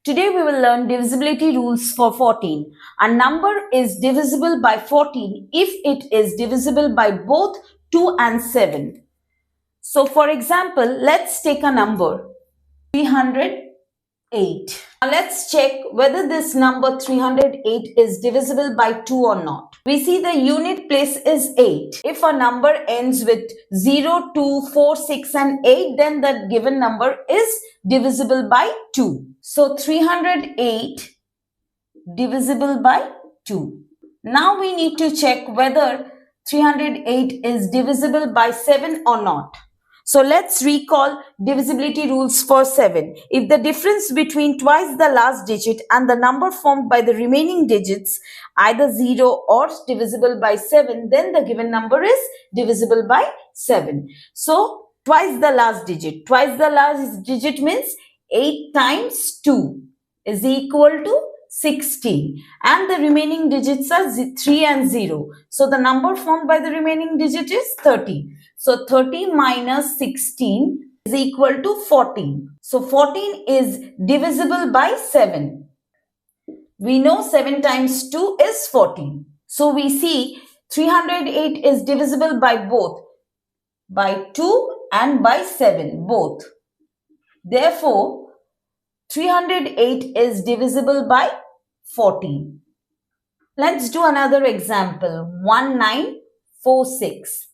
Today we will learn divisibility rules for 14. A number is divisible by 14 if it is divisible by both 2 and 7. So for example, let's take a number 308. Now let's check whether this number 308 is divisible by 2 or not. We see the unit place is 8. If a number ends with 0, 2, 4, 6 and 8, then that given number is divisible by 2. So 308 divisible by 2. Now we need to check whether 308 is divisible by 7 or not. So let's recall divisibility rules for 7. If the difference between twice the last digit and the number formed by the remaining digits either 0 or divisible by 7, then the given number is divisible by 7. So twice the last digit. Twice the last digit means 8 times 2 is equal to 16, and the remaining digits are 3 and 0. So the number formed by the remaining digit is 30. So 30 minus 16 is equal to 14. So 14 is divisible by 7. We know 7 times 2 is 14. So we see 308 is divisible by both, by 2 and by 7, both. Therefore, 308 is divisible by 14. Let's do another example, 1946.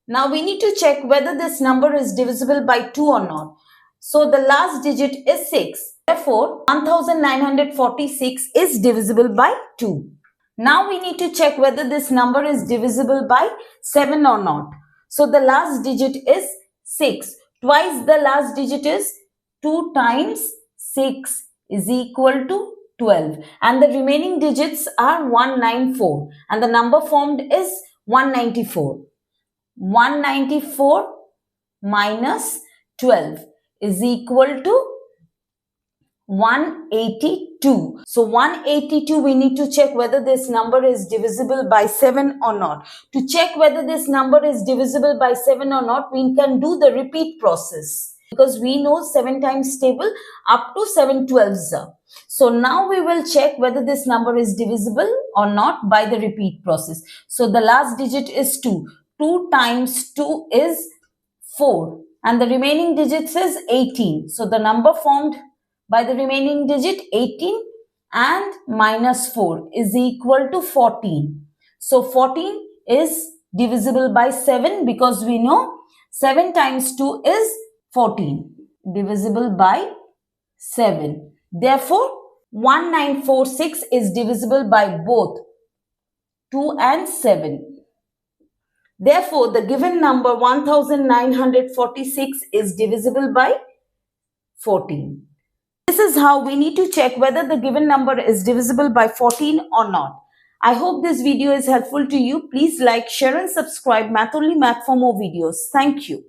Now we need to check whether this number is divisible by 2 or not. So the last digit is 6. Therefore, 1946 is divisible by 2. Now we need to check whether this number is divisible by 7 or not. So the last digit is 6. Twice the last digit is 2 times 6 is equal to 12, and the remaining digits are 194, and the number formed is 194. 194 minus 12 is equal to 182. So 182, we need to check whether this number is divisible by 7 or not. To check whether this number is divisible by 7 or not, we can do the repeat process, because we know 7 times table up to 7 12s. So now we will check whether this number is divisible or not by the repeat process. So the last digit is 2. 2 times 2 is 4, and the remaining digits is 18. So the number formed by the remaining digit 18 and minus 4 is equal to 14. So 14 is divisible by 7, because we know 7 times 2 is 14, divisible by 7. Therefore, 1946 is divisible by both 2 and 7. Therefore, the given number 1946 is divisible by 14. This is how we need to check whether the given number is divisible by 14 or not. I hope this video is helpful to you. Please like, share and subscribe Math Only Math for more videos. Thank you.